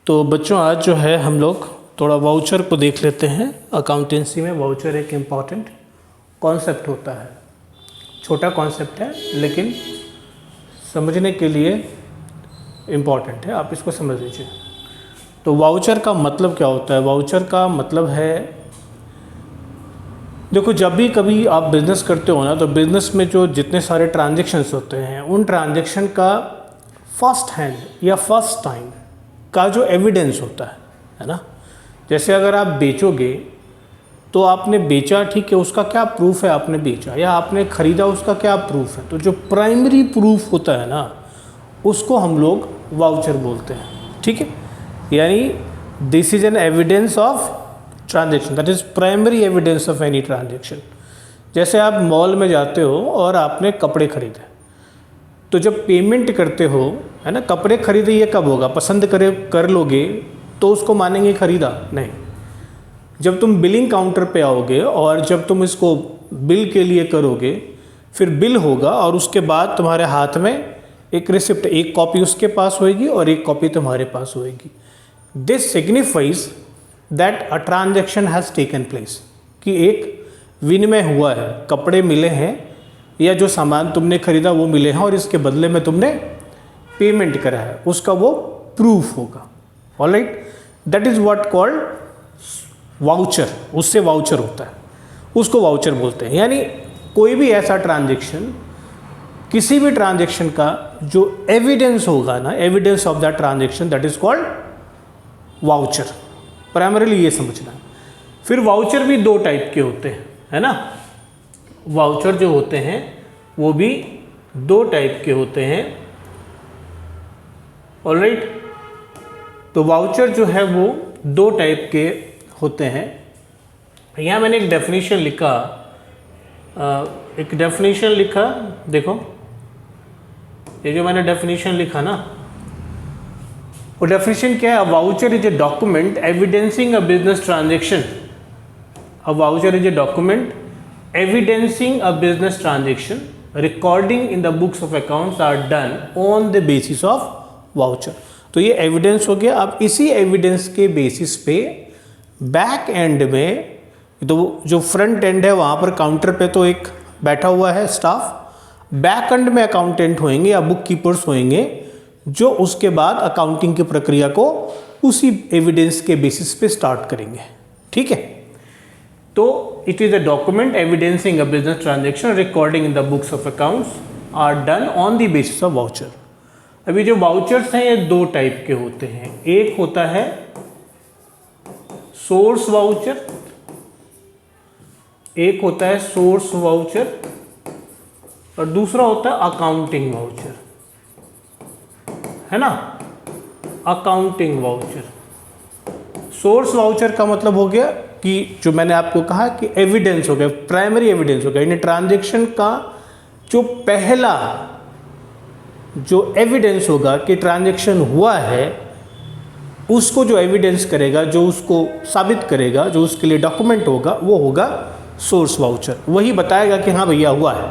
तो बच्चों आज जो है हम लोग थोड़ा वाउचर को देख लेते हैं। अकाउंटेंसी में वाउचर एक इम्पॉर्टेंट कॉन्सेप्ट होता है। छोटा कॉन्सेप्ट है लेकिन समझने के लिए इम्पॉर्टेंट है, आप इसको समझ लीजिए। तो वाउचर का मतलब क्या होता है? वाउचर का मतलब है, देखो जब भी कभी आप बिज़नेस करते हो ना, तो बिज़नेस में जो जितने सारे ट्रांजेक्शन्स होते हैं उन ट्रांजेक्शन का फर्स्ट हैंड या फर्स्ट टाइम का जो एविडेंस होता है ना। जैसे अगर आप बेचोगे तो आपने बेचा, ठीक है, उसका क्या प्रूफ है आपने बेचा, या आपने ख़रीदा उसका क्या प्रूफ है। तो जो प्राइमरी प्रूफ होता है ना उसको हम लोग वाउचर बोलते हैं, ठीक है। यानी this is an evidence of transaction, that is primary evidence of any transaction. जैसे आप मॉल में जाते हो और आपने कपड़े खरीदे, तो जब पेमेंट करते हो, है ना, कपड़े खरीदे ये कब होगा? पसंद कर लोगे तो उसको मानेंगे खरीदा? नहीं। जब तुम बिलिंग काउंटर पे आओगे और जब तुम इसको बिल के लिए करोगे, फिर बिल होगा और उसके बाद तुम्हारे हाथ में एक रिसिप्ट, एक कॉपी उसके पास होएगी और एक कॉपी तुम्हारे पास होएगी। This signifies that a transaction has taken place, कि एक विनिमय हुआ है, कपड़े मिले हैं या जो सामान तुमने खरीदा वो मिले हैं और इसके बदले में तुमने पेमेंट करा है, उसका वो प्रूफ होगा। Alright, that is what called voucher. उससे वाउचर होता है, उसको वाउचर बोलते हैं। यानी कोई भी ऐसा ट्रांजेक्शन, किसी भी ट्रांजेक्शन का जो एविडेंस होगा ना, evidence of that transaction, that is called voucher. Primarily ये समझना है। फिर वाउचर भी दो टाइप के होते हैं, है ना। वाउचर जो होते हैं वो भी दो टाइप के होते हैं। ऑलराइट, तो वाउचर जो है वो दो टाइप के होते हैं। यहाँ मैंने एक डेफिनेशन लिखा, देखो ये जो मैंने डेफिनेशन लिखा ना, वो डेफिनेशन क्या है? A voucher is a document evidencing a business transaction. A voucher is a document evidencing a business transaction, recording in the books of accounts are done on the basis of voucher. तो ये evidence हो गया। अब इसी evidence के basis पे back and में, तो जो फ्रंट एंड है वहाँ पर काउंटर पे तो एक बैठा हुआ है स्टाफ, बैक एंड में अकाउंटेंट होंगे या बुक कीपर्स होंगे, जो उसके बाद अकाउंटिंग की प्रक्रिया को उसी एविडेंस के बेसिस पे स्टार्ट करेंगे, ठीक है। तो it is a document evidencing a business transaction, recording in the books of accounts are done on the basis of voucher. अभी जो वाउचर्स हैं ये दो टाइप के होते हैं। एक होता है सोर्स वाउचर, एक होता है सोर्स वाउचर और दूसरा होता है अकाउंटिंग वाउचर, है ना। अकाउंटिंग वाउचर, सोर्स वाउचर का मतलब हो गया कि जो मैंने आपको कहा कि एविडेंस हो गया, प्राइमरी एविडेंस हो गया, यानी ट्रांजैक्शन का जो पहला जो एविडेंस होगा कि ट्रांजैक्शन हुआ है, उसको जो एविडेंस करेगा, जो उसको साबित करेगा, जो उसके लिए डॉक्यूमेंट होगा, वो होगा सोर्स वाउचर। वही बताएगा कि हाँ भैया हुआ है,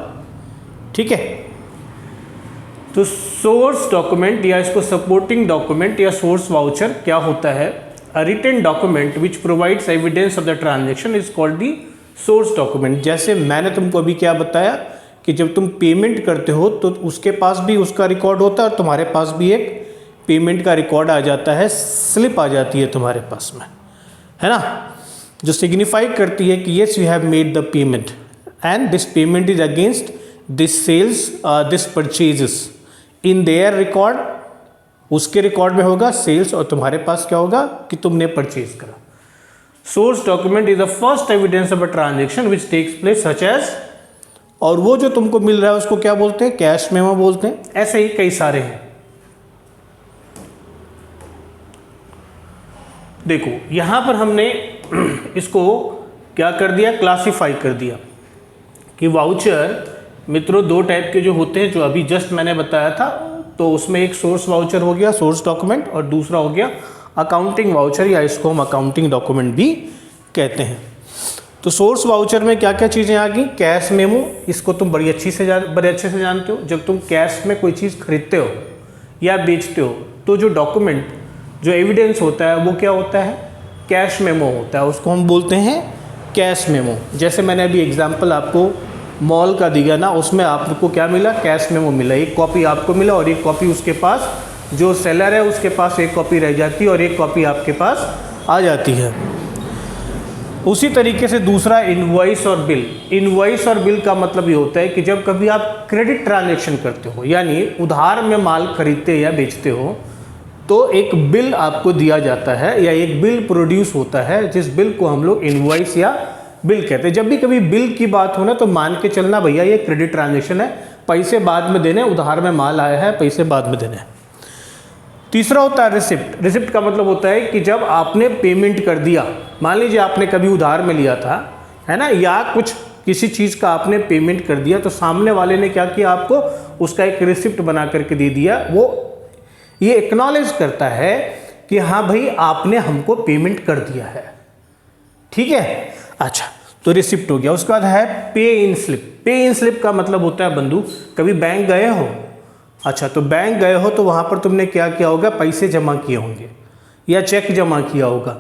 ठीक है। तो सोर्स डॉक्यूमेंट या इसको सपोर्टिंग डॉक्यूमेंट या सोर्स वाउचर क्या होता है? A written document which provides evidence of the transaction is called the source document. जैसे मैंने तुमको अभी क्या बताया कि जब तुम पेमेंट करते हो तो उसके पास भी उसका रिकॉर्ड होता है और तुम्हारे पास भी एक पेमेंट का रिकॉर्ड आ जाता है, स्लिप आ जाती है तुम्हारे पास में, है ना, जो सिग्निफाई करती है कि yes you have made the payment and this payment is against this sales this purchases in their record. उसके रिकॉर्ड में होगा सेल्स और तुम्हारे पास क्या होगा कि तुमने परचेज करा। Source document is the first evidence of a transaction which takes place such as, और वो जो तुमको मिल रहा है उसको क्या बोलते हैं? कैश मेमो बोलते हैं। ऐसे ही कई सारे हैं। देखो यहां पर हमने इसको क्या कर दिया? क्लासिफाई कर दिया कि वाउचर मित्रों दो टाइप के जो होते हैं, जो अभी जस्ट मैंने बताया था। तो उसमें एक सोर्स वाउचर हो गया, सोर्स डॉक्यूमेंट, और दूसरा हो गया अकाउंटिंग वाउचर, या इसको हम अकाउंटिंग डॉक्यूमेंट भी कहते हैं। तो सोर्स वाउचर में क्या क्या चीज़ें आ गई? कैश मेमो, इसको तुम बड़े अच्छे से जानते हो। जब तुम कैश में कोई चीज़ खरीदते हो या बेचते हो तो जो डॉक्यूमेंट, जो एविडेंस होता है वो क्या होता है? कैश मेमो होता है, उसको हम बोलते हैं कैश मेमो। जैसे मैंने अभी एग्जांपल आपको मॉल का दिया ना, उसमें आपको क्या मिला? कैश मेमो मिला। एक कॉपी आपको मिला और एक कॉपी उसके पास, जो सेलर है उसके पास एक कॉपी रह जाती है और एक कॉपी आपके पास आ जाती है। उसी तरीके से दूसरा इनवॉइस और बिल। इनवॉइस और बिल का मतलब ये होता है कि जब कभी आप क्रेडिट ट्रांजैक्शन करते हो, यानी उधार में माल खरीदते या बेचते हो, तो एक बिल आपको दिया जाता है या एक बिल प्रोड्यूस होता है, जिस बिल को हम लोग इनवॉइस या बिल कहते हैं। जब भी कभी बिल की बात हो ना तो मान के चलना भैया ये क्रेडिट ट्रांजैक्शन है, पैसे बाद में देने, उधार में माल आया है, पैसे बाद में देने। तीसरा होता है रिसिप्ट। रिसिप्ट का मतलब होता है कि जब आपने पेमेंट कर दिया, मान लीजिए आपने कभी उधार में लिया था, है ना, या कुछ किसी चीज़ का आपने पेमेंट कर दिया, तो सामने वाले ने क्या किया? आपको उसका एक रिसिप्ट बना करके दे दिया। वो ये एक्नॉलेज करता है कि हाँ भाई आपने हमको पेमेंट कर दिया है, ठीक है। अच्छा, तो रिसिप्ट हो गया। उसके बाद है पे इन स्लिप। पे इन स्लिप का मतलब होता है बंधु, कभी बैंक गए हो, अच्छा तो बैंक गए हो तो वहाँ पर तुमने क्या किया होगा? पैसे जमा किए होंगे या चेक जमा किया होगा,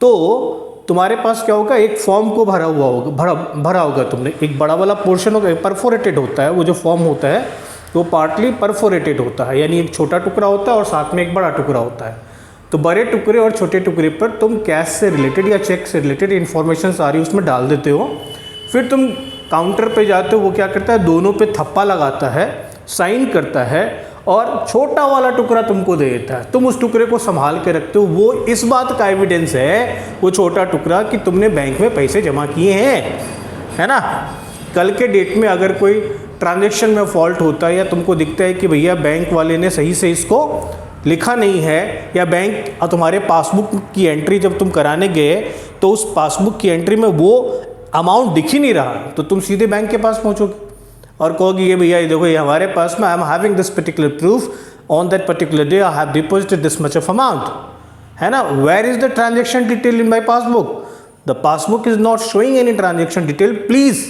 तो तुम्हारे पास क्या होगा? एक फॉर्म को भरा होगा तुमने। एक बड़ा वाला पोर्शन होगा, परफोरेटेड होता है वो जो फॉर्म होता है, वो पार्टली परफोरेटेड होता है, यानी एक छोटा टुकड़ा होता है और साथ में एक बड़ा टुकड़ा होता है। तो बड़े टुकड़े और छोटे टुकड़े पर तुम कैश से रिलेटेड या चेक से रिलेटेड इन्फॉर्मेशन सारी उसमें डाल देते हो। फिर तुम काउंटर पे जाते हो, वो क्या करता है? दोनों पे थप्पा लगाता है, साइन करता है और छोटा वाला टुकड़ा तुमको दे देता है। तुम उस टुकड़े को संभाल के रखते हो। वो इस बात का एविडेंस है, वो छोटा टुकड़ा, कि तुमने बैंक में पैसे जमा किए हैं, है ना। कल के डेट में अगर कोई ट्रांजैक्शन में फॉल्ट होता है या तुमको दिखता है कि भैया बैंक वाले ने सही से इसको लिखा नहीं है, या बैंक तुम्हारे पासबुक की एंट्री जब तुम कराने गए तो उस पासबुक की एंट्री में वो अमाउंट दिख ही नहीं रहा, तो तुम सीधे बैंक के पास पहुंचोगे और कहोगे ये भैया ये देखो, ये हमारे पास में, I am having this particular proof on that particular day I have deposited this much of amount, है ना। Where is the transaction detail in my passbook? The passbook is not showing any transaction detail, please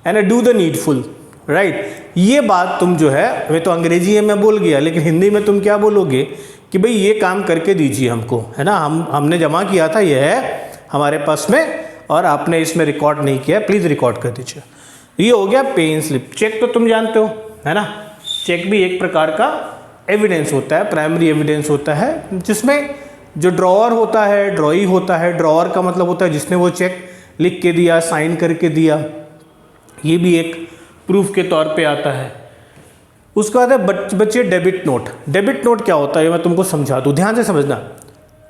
and do the needful, right. ये बात तुम जो है, वे तो अंग्रेजी में बोल गया, लेकिन हिंदी में तुम क्या बोलोगे कि भाई ये काम करके दीजिए हमको, है ना, हमने जमा किया था, ये है हमारे पास में और आपने इसमें रिकॉर्ड नहीं किया, प्लीज़ रिकॉर्ड कर दीजिए। ये हो गया पे इन स्लिप। चेक तो तुम जानते हो, है ना। चेक भी एक प्रकार का एविडेंस होता है, प्राइमरी एविडेंस होता है, जिसमें जो ड्रॉअर होता है, ड्रॉई होता है। ड्रॉअर का मतलब होता है जिसने वो चेक लिख के दिया, साइन करके दिया, ये भी एक प्रूफ के तौर पे आता है। उसका बाद है बच्चे डेबिट नोट। डेबिट नोट क्या होता है मैं तुमको समझा दूँ, ध्यान से समझना।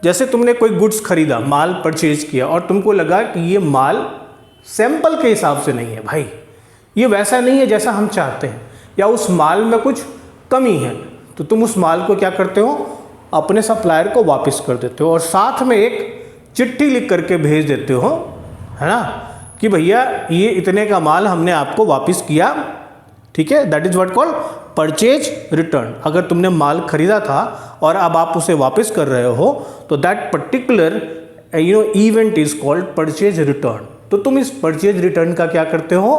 जैसे तुमने कोई गुड्स खरीदा, माल परचेज किया और तुमको लगा कि ये माल सैंपल के हिसाब से नहीं है, भाई ये वैसा नहीं है जैसा हम चाहते हैं, या उस माल में कुछ कमी है, तो तुम उस माल को क्या करते हो? अपने सप्लायर को वापस कर देते हो और साथ में एक चिट्ठी लिख करके भेज देते हो, है ना, कि भैया ये इतने का माल हमने आपको वापस किया, ठीक है। That is what called purchase return. अगर तुमने माल खरीदा था और अब आप उसे वापस कर रहे हो तो that particular event is called purchase return. तो तुम इस परचेज रिटर्न का क्या करते हो?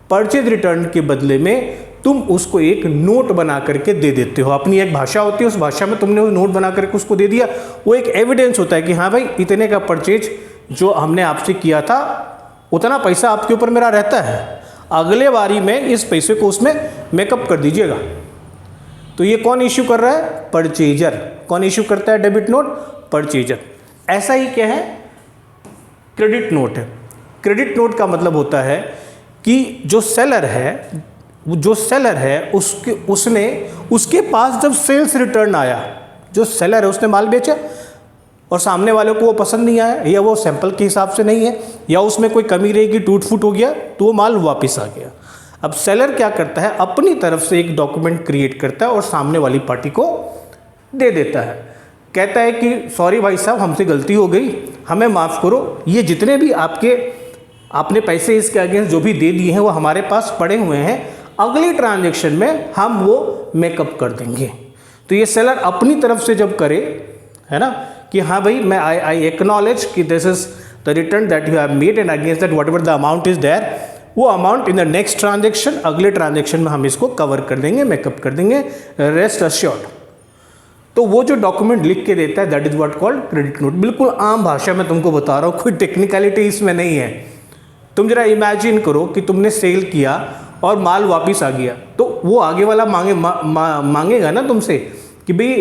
परचेज रिटर्न के बदले में तुम उसको एक नोट बना करके दे देते हो। अपनी एक भाषा होती है, उस भाषा में तुमने वो नोट बना करके उसको दे दिया। वो एक एविडेंस होता है कि हाँ भाई इतने का परचेज जो हमने आपसे किया था, उतना पैसा आपके ऊपर मेरा रहता है, अगले बारी में इस पैसे को उसमें मेकअप कर दीजिएगा। तो ये कौन इश्यू कर रहा है? परचेजर। कौन इश्यू करता है डेबिट नोट? परचेजर। ऐसा ही क्या है? क्रेडिट नोट है। क्रेडिट नोट का मतलब होता है कि जो सेलर है उसके पास जब सेल्स रिटर्न आया, जो सेलर है उसने माल बेचा और सामने वाले को वो पसंद नहीं आया, या वो सैंपल के हिसाब से नहीं है, या उसमें कोई कमी रहेगी, टूट फूट हो गया, तो वो माल वापस आ गया। अब सेलर क्या करता है? अपनी तरफ से एक डॉक्यूमेंट क्रिएट करता है और सामने वाली पार्टी को दे देता है। कहता है कि सॉरी भाई साहब, हमसे गलती हो गई, हमें माफ़ करो, ये जितने भी आपने पैसे इसके अगेंस्ट जो भी दे दिए हैं वो हमारे पास पड़े हुए हैं, अगली ट्रांजैक्शन में हम वो मेकअप कर देंगे। तो ये सेलर अपनी तरफ से जब करे, है ना, कि हाँ भाई मैं आई एक्नॉलेज कि this is the return that you have made and against that whatever the amount is there, वो amount in the next transaction, अगले ट्रांजेक्शन में हम इसको कवर कर देंगे, मेकअप कर देंगे, रेस्ट अश्योर्ड। तो वो जो डॉक्यूमेंट लिख के देता है that is what called credit note. बिल्कुल आम भाषा में तुमको बता रहा हूँ, कोई टेक्निकलिटी इसमें नहीं है। तुम जरा इमेजिन करो कि तुमने सेल किया और माल वापस आ गया, तो वो आगे वाला मांगेगा ना तुमसे कि भाई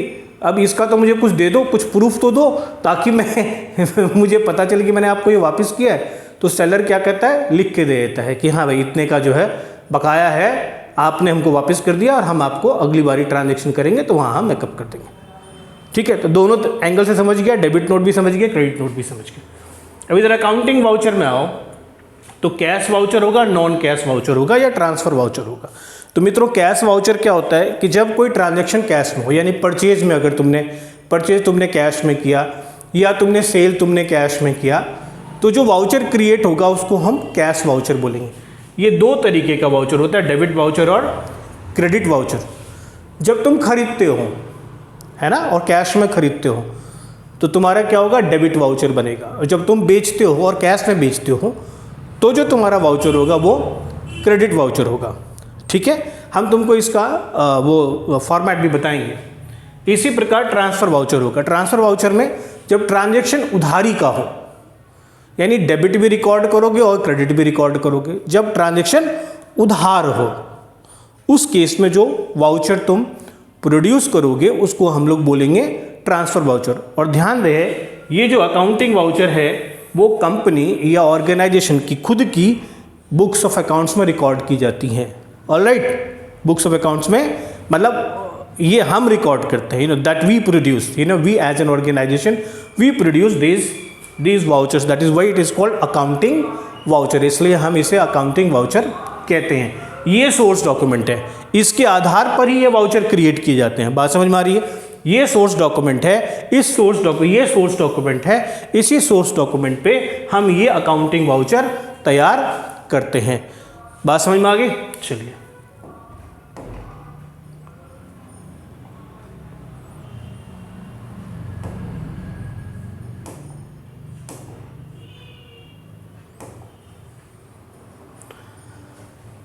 अब इसका तो मुझे कुछ दे दो, कुछ प्रूफ तो दो ताकि मैं मुझे पता चले कि मैंने आपको ये वापस किया है। तो सेलर क्या कहता है, लिख के दे देता है कि हाँ भाई इतने का जो है बकाया है, आपने हमको वापस कर दिया और हम आपको अगली बारी ट्रांजेक्शन करेंगे तो वहाँ हम मेकअप कर देंगे। ठीक है, तो दोनों एंगल से समझ गया, डेबिट नोट भी समझ गया, क्रेडिट नोट भी समझ गया। अभी जरा अकाउंटिंग वाउचर में आओ, तो कैश वाउचर होगा, नॉन कैश वाउचर होगा या ट्रांसफर वाउचर होगा। तो मित्रों कैश वाउचर क्या होता है कि जब कोई ट्रांजैक्शन कैश में हो, यानी परचेज में, अगर परचेज तुमने कैश में किया या तुमने सेल तुमने कैश में किया, तो जो वाउचर क्रिएट होगा उसको हम कैश वाउचर बोलेंगे। ये दो तरीके का वाउचर होता है, डेबिट वाउचर और क्रेडिट वाउचर। जब तुम खरीदते हो, है ना, और कैश में खरीदते हो तो तुम्हारा क्या होगा, डेबिट वाउचर बनेगा। और जब तुम बेचते हो और कैश में बेचते हो तो जो तुम्हारा वाउचर होगा वो क्रेडिट वाउचर होगा। ठीक है, हम तुमको इसका वो फॉर्मेट भी बताएंगे। इसी प्रकार ट्रांसफर वाउचर होगा। ट्रांसफर वाउचर में जब ट्रांजैक्शन उधारी का हो, यानी डेबिट भी रिकॉर्ड करोगे और क्रेडिट भी रिकॉर्ड करोगे। जब ट्रांजैक्शन उधार हो, उस केस में जो वाउचर तुम प्रोड्यूस करोगे उसको हम लोग बोलेंगे ट्रांसफर वाउचर। और ध्यान रहे, ये जो अकाउंटिंग वाउचर है वो कंपनी या ऑर्गेनाइजेशन की खुद की बुक्स ऑफ अकाउंट्स में रिकॉर्ड की जाती हैं। ऑलराइट, बुक्स ऑफ अकाउंट्स में मतलब ये हम रिकॉर्ड करते हैं, that we produce, we as an organization we produce these vouchers, that is why it is called accounting voucher. इसलिए हम इसे अकाउंटिंग वाउचर कहते हैं। ये सोर्स डॉक्यूमेंट है, इसके आधार पर ही ये वाउचर क्रिएट किए जाते हैं। बात समझ में आ रही है? ये सोर्स डॉक्यूमेंट है, ये सोर्स डॉक्यूमेंट है, इसी सोर्स डॉक्यूमेंट पे हम ये अकाउंटिंग वाउचर तैयार करते हैं। बात समझ में आ गई? चलिए,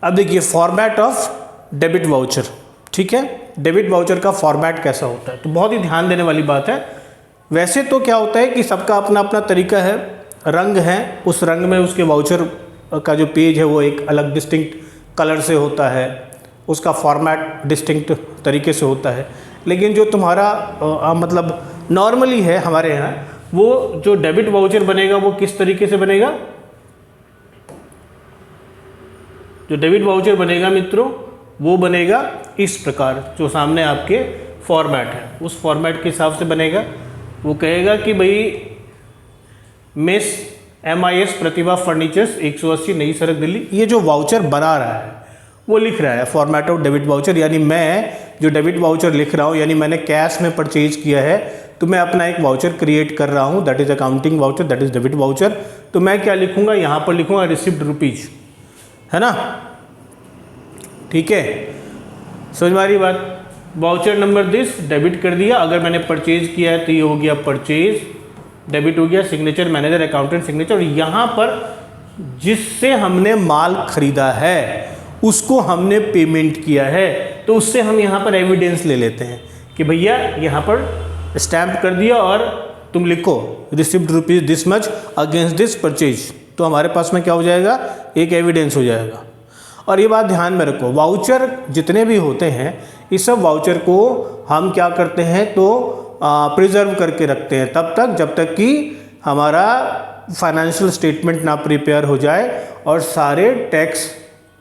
अब देखिए फॉर्मेट ऑफ डेबिट वाउचर। ठीक है, डेबिट वाउचर का फॉर्मेट कैसा होता है, तो बहुत ही ध्यान देने वाली बात है। वैसे तो क्या होता है कि सबका अपना अपना तरीका है, रंग है, उस रंग में उसके वाउचर का जो पेज है वो एक अलग डिस्टिंक्ट कलर से होता है, उसका फॉर्मेट डिस्टिंक्ट तरीके से होता है। लेकिन जो तुम्हारा मतलब नॉर्मली है हमारे यहाँ, वो जो डेबिट वाउचर बनेगा वो किस तरीके से बनेगा? जो डेबिट वाउचर बनेगा मित्रों वो बनेगा इस प्रकार, जो सामने आपके फॉर्मेट है उस फॉर्मेट के हिसाब से बनेगा। वो कहेगा कि भाई मिस MIS प्रतिभा फर्नीचर्स 180 नई सड़क दिल्ली, ये जो वाउचर बना रहा है वो लिख रहा है फॉर्मेट ऑफ डेबिट वाउचर। यानी मैं जो डेबिट वाउचर लिख रहा हूँ, यानी मैंने कैश में परचेज किया है तो मैं अपना एक वाउचर क्रिएट कर रहा हूँ, that is accounting voucher, that is debit voucher. तो मैं क्या लिखूँगा, यहाँ पर लिखूँगा रिसिप्ट रुपीज, है ना? ठीक है, समझ में आ रही बात? वाउचर नंबर दिस, डेबिट कर दिया। अगर मैंने परचेज किया है तो ये हो गया परचेज, डेबिट हो गया। Signature manager accountant signature. और यहाँ पर जिससे हमने माल खरीदा है उसको हमने पेमेंट किया है, तो उससे हम यहाँ पर एविडेंस ले लेते हैं कि भैया यहाँ पर स्टैम्प कर दिया और तुम लिखो receipt rupees this much against this purchase. तो हमारे पास में क्या हो जाएगा, एक एविडेंस हो जाएगा। और ये बात ध्यान में रखो, वाउचर जितने भी होते हैं इस सब वाउचर को हम क्या करते हैं तो प्रिजर्व करके रखते हैं तब तक जब तक कि हमारा फाइनेंशियल स्टेटमेंट ना प्रिपेयर हो जाए और सारे टैक्स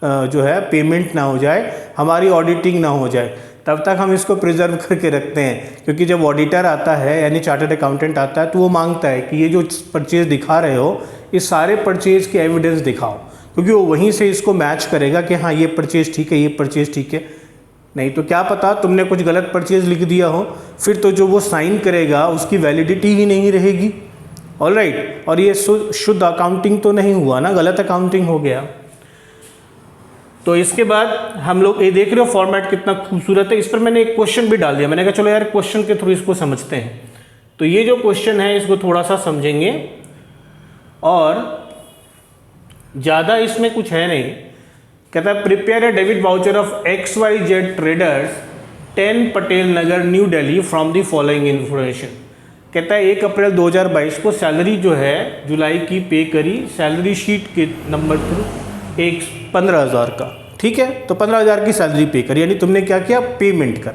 जो है पेमेंट ना हो जाए, हमारी ऑडिटिंग ना हो जाए, तब तक हम इसको प्रिजर्व करके रखते हैं। क्योंकि जब ऑडिटर आता है यानी चार्टर्ड अकाउंटेंट आता है तो वो मांगता है कि ये जो परचेज दिखा रहे हो इस सारे परचेज के एविडेंस दिखाओ, क्योंकि वो वहीं से इसको मैच करेगा कि हाँ ये परचेज ठीक है, ये परचेज ठीक है। नहीं तो क्या पता तुमने कुछ गलत परचेज लिख दिया हो, फिर तो जो वो साइन करेगा उसकी वैलिडिटी ही नहीं रहेगी। ऑलराइट, और ये शुद्ध अकाउंटिंग तो नहीं हुआ ना, गलत अकाउंटिंग हो गया। तो इसके बाद हम लोग ये देख रहे हो फॉर्मेट कितना खूबसूरत है। इस पर मैंने एक क्वेश्चन भी डाल दिया, मैंने कहा चलो यार क्वेश्चन के थ्रू इसको समझते हैं। तो ये जो क्वेश्चन है इसको थोड़ा सा समझेंगे। और ज़्यादा इसमें कुछ है नहीं। कहता है prepare a debit voucher of XYZ traders 10 Patel Nagar new Delhi from the following information. कहता है 1 अप्रैल 2022 को सैलरी जो है जुलाई की पे करी, सैलरी शीट के नंबर पर 15,000 का, ठीक है। तो 15,000 की सैलरी पे करी, यानी तुमने क्या किया, पेमेंट कर।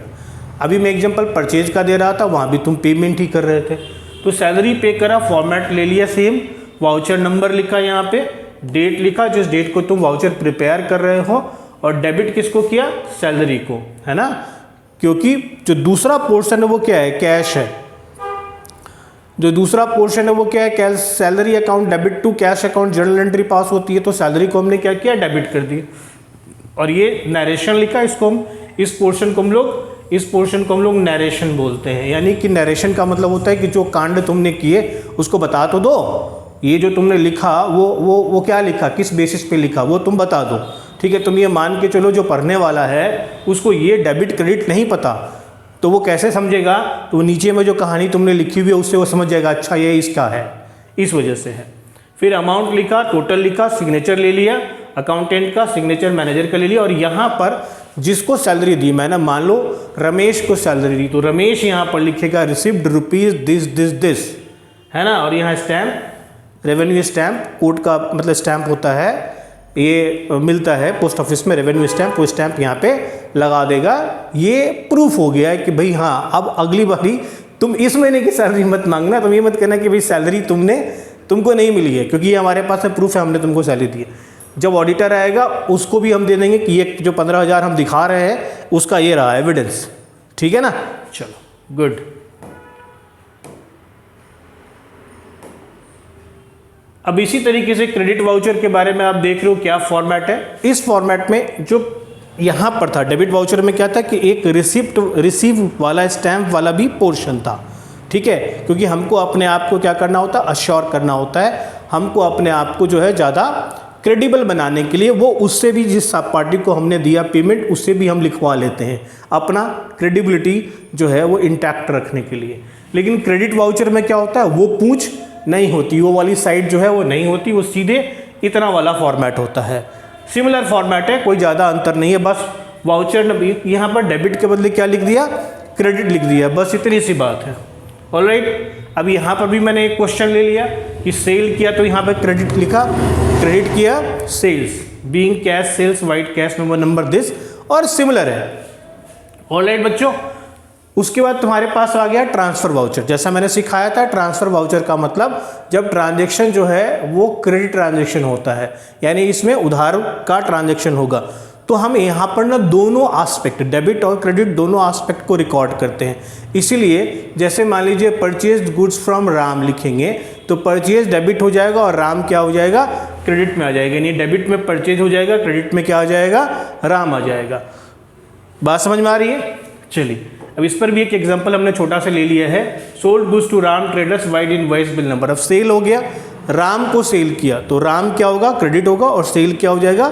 अभी मैं एग्जांपल परचेज का दे रहा था, वहाँ भी तुम पेमेंट ही कर रहे थे। तो सैलरी पे करा, फॉर्मेट ले लिया सेम, वाउचर नंबर लिखा, यहाँ पे डेट लिखा जिस डेट को तुम वाउचर प्रिपेयर कर रहे हो, और डेबिट किसको किया, सैलरी को, है ना। क्योंकि जो दूसरा पोर्शन है वो क्या है, कैश है। जो दूसरा पोर्शन है वो क्या है, salary account debit to cash account journal entry pass होती है, तो सैलरी को हमने क्या किया, डेबिट कर दी। और ये नरेशन लिखा, इसको हम इस पोर्शन को हम लोग नरेशन बोलते हैं। यानी कि नरेशन का मतलब होता है कि जो कांड तुमने किए उसको बता तो दो। ये जो तुमने लिखा वो क्या लिखा, किस बेसिस पे लिखा, वो तुम बता दो, ठीक है। तुम ये मान के चलो जो पढ़ने वाला है उसको ये डेबिट क्रेडिट नहीं पता, तो वो कैसे समझेगा, तो नीचे में जो कहानी तुमने लिखी हुई है उससे वो समझ जाएगा, अच्छा ये इसका है, इस वजह से है। फिर अमाउंट लिखा, टोटल लिखा, सिग्नेचर ले लिया अकाउंटेंट का, सिग्नेचर मैनेजर का ले लिया, और यहाँ पर जिसको सैलरी दी मैंने, मान लो रमेश को सैलरी दी, तो रमेश यहाँ पर लिखेगा रिसिव्ड रुपीज़ दिस, है ना। और यहाँ स्टैम्प, रेवेन्यू स्टैम्प, कोर्ट का मतलब स्टैम्प होता है, ये मिलता है पोस्ट ऑफिस में रेवेन्यू स्टैम्प, वो स्टैम्प यहाँ पे लगा देगा। ये प्रूफ हो गया है कि भाई हाँ, अब अगली बारी तुम इस महीने की सैलरी मत मांगना, तुम ये मत कहना कि भाई सैलरी तुमको नहीं मिली है, क्योंकि ये हमारे पास में प्रूफ है, हमने तुमको सैलरी दी है। जब ऑडिटर आएगा उसको भी हम दे देंगे कि ये जो 15,000 हम दिखा रहे हैं उसका ये रहा एविडेंस, ठीक है ना। चलो गुड। अब इसी तरीके से क्रेडिट वाउचर के बारे में आप देख रहे हो क्या फॉर्मेट है। इस फॉर्मेट में जो यहाँ पर था डेबिट वाउचर में क्या था कि एक रिसीव वाला स्टैम्प वाला भी पोर्शन था, ठीक है। क्योंकि हमको अपने आप को क्या करना होता है, अश्योर करना होता है, हमको अपने आप को जो है ज़्यादा क्रेडिबल बनाने के लिए वो उससे भी, जिस पार्टी को हमने दिया पेमेंट, उससे भी हम लिखवा लेते हैं अपना क्रेडिबिलिटी जो है वो इंटैक्ट रखने के लिए। लेकिन क्रेडिट वाउचर में क्या होता है, वो पूछ नहीं होती, वो वाली साइड जो है वो नहीं होती, वो सीधे इतना वाला फॉर्मेट होता है। सिमिलर फॉर्मेट है, कोई ज़्यादा अंतर नहीं है, बस वाउचर यहाँ पर डेबिट के बदले क्या लिख दिया, क्रेडिट लिख दिया, बस इतनी सी बात है। ऑलराइट, अब यहाँ पर भी मैंने एक क्वेश्चन ले लिया कि सेल किया, तो यहाँ पर क्रेडिट लिखा, क्रेडिट किया sales, being cash sales vide cash number this, और सिमिलर है। ऑलराइट बच्चों, उसके बाद तुम्हारे पास आ गया ट्रांसफ़र वाउचर। जैसा मैंने सिखाया था, ट्रांसफ़र वाउचर का मतलब जब ट्रांजैक्शन जो है वो क्रेडिट ट्रांजैक्शन होता है, यानी इसमें उधार का ट्रांजैक्शन होगा। तो हम यहाँ पर ना दोनों आस्पेक्ट, डेबिट और क्रेडिट दोनों आस्पेक्ट को रिकॉर्ड करते हैं। इसीलिए जैसे मान लीजिए परचेज गुड्स फ्रॉम राम लिखेंगे, तो परचेज डेबिट हो जाएगा और राम क्या हो जाएगा, क्रेडिट में आ जाएगा। यानी डेबिट में परचेज हो जाएगा, क्रेडिट में क्या आ जाएगा, राम आ जाएगा। बात समझ में आ रही है। चलिए अब इस पर भी एक एग्जांपल हमने छोटा सा ले लिया है। Sold goods to Ram traders vide invoice bill number. अब सेल हो गया, राम को सेल किया, तो राम क्या होगा, क्रेडिट होगा, और सेल क्या हो जाएगा,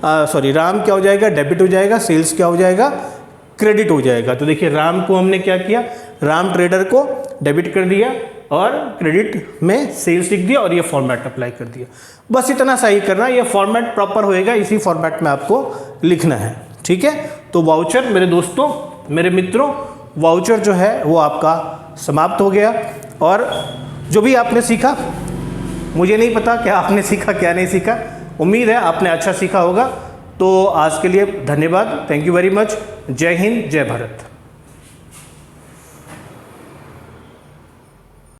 राम क्या हो जाएगा, डेबिट हो जाएगा, सेल्स क्या हो जाएगा, क्रेडिट हो जाएगा। तो देखिए राम को हमने क्या किया, राम ट्रेडर को डेबिट कर दिया और क्रेडिट में सेल्स लिख दिया और ये फॉर्मेट अप्लाई कर दिया। बस इतना सही करना, ये फॉर्मेट प्रॉपर होएगा, इसी फॉर्मेट में आपको लिखना है, ठीक है। तो वाउचर मेरे दोस्तों, मेरे मित्रों, वाउचर जो है वो आपका समाप्त हो गया। और जो भी आपने सीखा, मुझे नहीं पता क्या आपने सीखा क्या नहीं सीखा, उम्मीद है आपने अच्छा सीखा होगा। तो आज के लिए धन्यवाद, थैंक यू वेरी मच। जय हिंद, जय भारत।